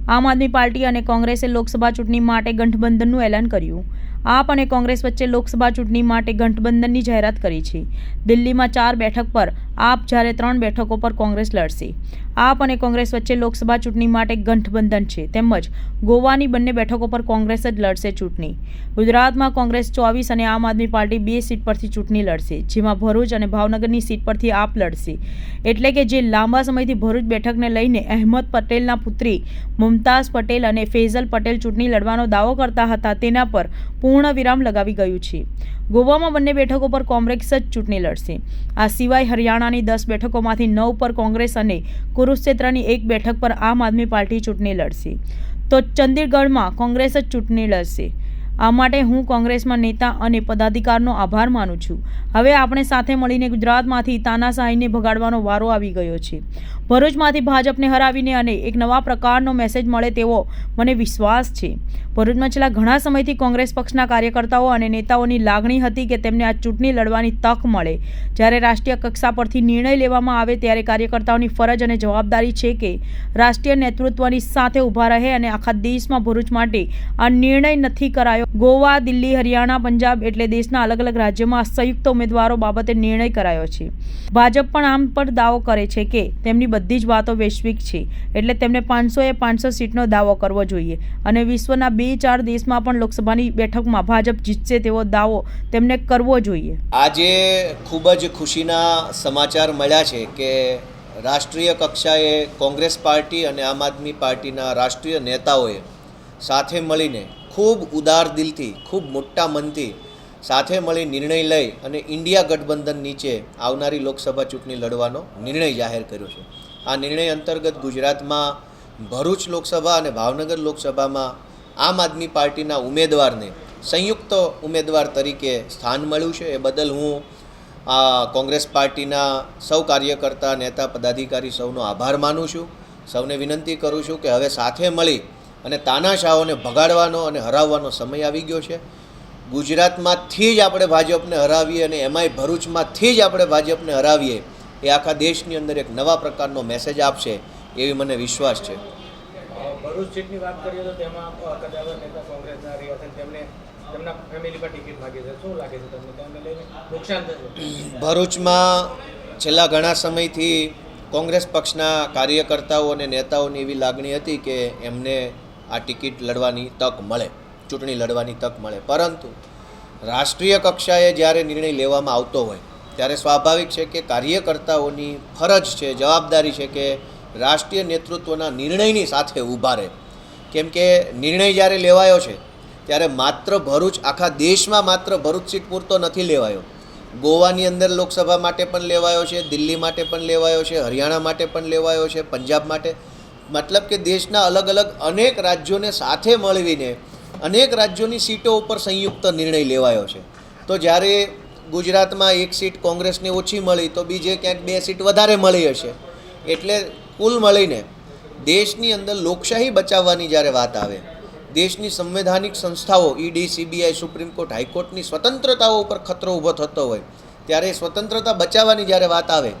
આમ આદમી પાર્ટી અને કોંગ્રેસે લોકસભા ચૂંટણી માટે ગઠબંધનનું એલાન કર્યું। આપ અને કોંગ્રેસ વચ્ચે લોકસભા ચૂંટણી માટે ગઠબંધનની જાહેરાત કરી છે। દિલ્હીમાં 4 બેઠક પર આપ જ્યારે 3 બેઠકો પર કોંગ્રેસ લડશે। આપ અને કોંગ્રેસ વચ્ચે લોકસભા ચૂંટણી માટે ગઠબંધન છે, તેમજ ગોવાની બંને બેઠકો પર કોંગ્રેસ જ લડશે ચૂંટણી। ગુજરાતમાં કોંગ્રેસ 24 અને આમ આદમી પાર્ટી 2 સીટ પરથી ચૂંટણી લડશે, જેમાં ભરૂચ અને ભાવનગરની સીટ પરથી આપ લડશે। એટલે કે જે લાંબા સમયથી ભરૂચ બેઠકને લઈને અહેમદ પટેલના પુત્રી મુમતાઝ પટેલ અને ફૈઝલ પટેલ ચૂંટણી લડવાનો દાવો કરતા હતા, તેના પર પૂર્ણ વિરામ લગાવી ગયું છે। ગોવામાં બંને બેઠકો પર કોંગ્રેસ જ ચૂંટણી લડશે। આ સિવાય હરિયાણાની 10 બેઠકોમાંથી 9 પર કોંગ્રેસ અને કુરુક્ષેત્રની 1 બેઠક પર આમ આદમી પાર્ટી ચૂંટણી લડશે, તો ચંદીગઢમાં કોંગ્રેસ જ ચૂંટણી લડશે। આ માટે હું કોંગ્રેસમાં નેતા અને પદાધિકારનો આભાર માનું છું। હવે આપણે સાથે મળીને ગુજરાતમાંથી તાનાશાહીને ભગાડવાનો વારો આવી ગયો છે। ભરૂચમાંથી ભાજપને હરાવીને અને એક નવા પ્રકારનો મેસેજ મળે તેવો મને વિશ્વાસ છે। ભરૂચમાં છેલ્લા ઘણા સમયથી કોંગ્રેસ પક્ષના કાર્યકર્તાઓ અને નેતાઓની લાગણી હતી કે તેમને આ ચૂંટણી લડવાની તક મળે। જ્યારે રાષ્ટ્રીય કક્ષા પરથી નિર્ણય લેવામાં આવે ત્યારે કાર્યકર્તાઓની ફરજ અને જવાબદારી છે કે રાષ્ટ્રીય નેતૃત્વની સાથે ઊભા રહે અને આખા દેશમાં ભરૂચ માટે આ નિર્ણય નથી કરાયો। ગોવા, દિલ્હી, હરિયાણા, પંજાબ એટલે દેશના અલગ અલગ રાજ્યોમાં સંયુક્ત ઉમેદવારો બાબતે નિર્ણય કરાયો છે। ભાજપ પણ આમ પર દાવો કરે છે કે તેમની બધી જ વાતો વૈશ્વિક છે, એટલે તેમને 500 એ 500 સીટનો દાવો કરવો જોઈએ અને વિશ્વના 2-4 દેશમાં પણ લોકસભાની બેઠકમાં ભાજપ જીતશે તેવો દાવો તેમને કરવો જોઈએ। આજે ખૂબ જ ખુશીના સમાચાર મળ્યા છે કે રાષ્ટ્રીય કક્ષાએ કોંગ્રેસ પાર્ટી અને આમ આદમી પાર્ટીના રાષ્ટ્રીય નેતાઓએ સાથે મળીને ખૂબ ઉદાર દિલથી, ખૂબ મોટા મનથી સાથે મળી નિર્ણય લઈ અને ઇન્ડિયા ગઠબંધન નીચે આવનારી લોકસભા ચૂંટણી લડવાનો નિર્ણય જાહેર કર્યો છે। આ નિર્ણય અંતર્ગત ગુજરાતમાં ભરૂચ લોકસભા અને ભાવનગર લોકસભામાં આમ આદમી પાર્ટીના ઉમેદવારને સંયુક્ત ઉમેદવાર તરીકે સ્થાન મળ્યું છે। એ બદલ હું કોંગ્રેસ પાર્ટીના સૌ કાર્યકર્તા, નેતા, પદાધિકારી સૌનો આભાર માનું છું। સૌને વિનંતી કરું છું કે હવે સાથે મળી અને તાનાશાહોને ભગાડવાનો અને હરાવવાનો સમય આવી ગયો છે। ગુજરાતમાંથી જ આપણે ભાજપને હરાવીએ અને એમાંય ભરૂચમાંથી જ આપણે ભાજપને હરાવીએ એ આખા દેશની અંદર એક નવા પ્રકારનો મેસેજ આપશે એવી મને વિશ્વાસ છે। ભરૂચ સીટની વાત કરીએ તો તેમાં કદાવર નેતા કોંગ્રેસના રહ્યા છે, તેમને તેમના ફેમિલી પર ટિકિટ માગી છે, શું લાગે છે તમને તેમને લઈને નુકસાન થશે? ભરૂચમાં છેલ્લા ઘણા સમયથી કોંગ્રેસ પક્ષના કાર્યકર્તાઓ અને નેતાઓની એવી લાગણી હતી કે એમને આ ટિકિટ લડવાની તક મળે, ચૂંટણી લડવાની તક મળે, પરંતુ રાષ્ટ્રીય કક્ષાએ જ્યારે નિર્ણય લેવામાં આવતો હોય ત્યારે સ્વાભાવિક છે કે કાર્યકર્તાઓની ફરજ છે, જવાબદારી છે કે રાષ્ટ્રીય નેતૃત્વના નિર્ણયની સાથે ઊભા રહે। કેમ કે નિર્ણય જ્યારે લેવાયો છે ત્યારે માત્ર ભરૂચ, આખા દેશમાં માત્ર ભરૂચ સીટ પૂરતો નથી લેવાયો, ગોવાની અંદર લોકસભા માટે પણ લેવાયો છે, દિલ્હી માટે પણ લેવાયો છે, હરિયાણા માટે પણ લેવાયો છે, પંજાબ માટે, મતલબ કે દેશના અલગ અલગ અનેક રાજ્યોને સાથે મળવીને અનેક રાજ્યોની સીટો ઉપર સંયુક્ત નિર્ણય લેવાયો છે। તો જ્યારે ગુજરાતમાં 1 સીટ કોંગ્રેસને ઓછી મળી તો બીજે ક્યાંક 2 સીટ વધારે મળી હશે, એટલે કુલ મળીને દેશની અંદર લોકશાહી બચાવવાની જ્યારે વાત આવે, દેશની સંવૈધાનિક સંસ્થાઓ ઈડી, સીબીઆઈ, સુપ્રીમ કોર્ટ, હાઈકોર્ટની સ્વતંત્રતાઓ ઉપર ખતરો ઊભો થતો હોય ત્યારે સ્વતંત્રતા બચાવવાની જ્યારે વાત આવે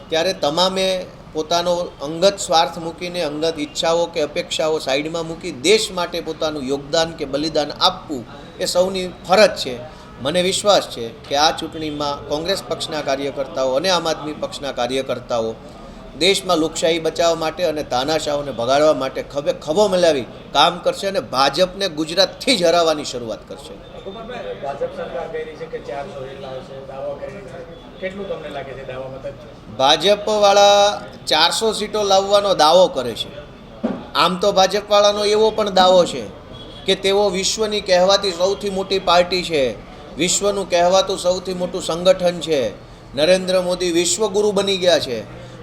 ત્યારે તમામે પોતાનો અંગત સ્વાર્થ મૂકીને, અંગત ઈચ્છાઓ કે અપેક્ષાઓ સાઈડમાં મૂકી દેશ માટે પોતાનું યોગદાન કે બલિદાન આપવું એ સૌની ફરજ છે। મને વિશ્વાસ છે કે આ ચૂંટણીમાં કોંગ્રેસ પક્ષના કાર્યકર્તાઓ અને આમ આદમી પક્ષના કાર્યકર્તાઓ દેશમાં લોકશાહી બચાવવા માટે અને તાનાશાહોને ભગાડવા માટે ખભે ખભો મિલાવી કામ કરશે અને ભાજપને ગુજરાતથી જ હરાવવાની શરૂઆત કરશે। ભાજપ સરકાર કહી રહી છે કે 400 સીટ લાવશે, દાવો કરી છે, કેટલું તમને લાગે છે દાવામાં તક છે? ભાજપવાળા 400 સીટો લાવવાનો દાવો કરે છે। આમ તો ભાજપવાળાનો એવો પણ દાવો છે કે તેઓ વિશ્વની કહેવાતી સૌથી મોટી પાર્ટી છે, વિશ્વનું કહેવાતું સૌથી મોટું સંગઠન છે, નરેન્દ્ર મોદી વિશ્વગુરુ બની ગયા છે,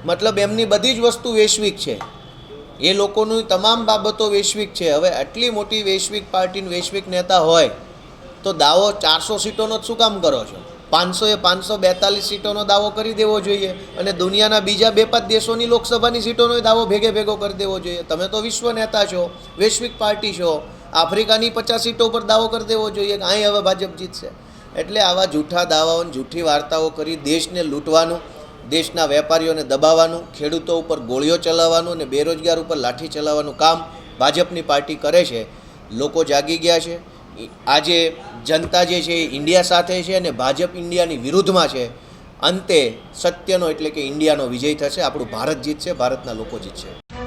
મતલબ એમની બધી જ વસ્તુ વૈશ્વિક છે, એ લોકોની તમામ બાબતો વૈશ્વિક છે। હવે આટલી મોટી વૈશ્વિક પાર્ટીનું વૈશ્વિક નેતા હોય તો દાવો 400 સીટોનો જ શું કામ કરો છો? 500 એ 542 સીટોનો દાવો કરી દેવો જોઈએ અને દુનિયાના બીજા 2-5 દેશોની લોકસભાની સીટોનો દાવો ભેગો કરી દેવો જોઈએ। તમે તો વિશ્વ નેતા છો, વૈશ્વિક પાર્ટી છો, આફ્રિકાની 50 સીટો પર દાવો કરી દેવો જોઈએ કે અહીં હવે ભાજપ જીતશે। એટલે આવા જૂઠા દાવાઓ, જૂઠી વાર્તાઓ કરી દેશને લૂંટવાનું, દેશના વેપારીઓને દબાવવાનું, ખેડૂતો ઉપર ગોળીઓ ચલાવવાનું અને બેરોજગાર ઉપર લાઠી ચલાવવાનું કામ ભાજપની પાર્ટી કરે છે. લોકો જાગી ગયા છે. આજે જનતા જે છે એ ઇન્ડિયા સાથે છે અને ભાજપ ઇન્ડિયાની વિરુદ્ધમાં છે. અંતે સત્યનો એટલે કે ઇન્ડિયાનો વિજય થશે. આપણું ભારત જીતશે, ભારતના લોકો જીતશે.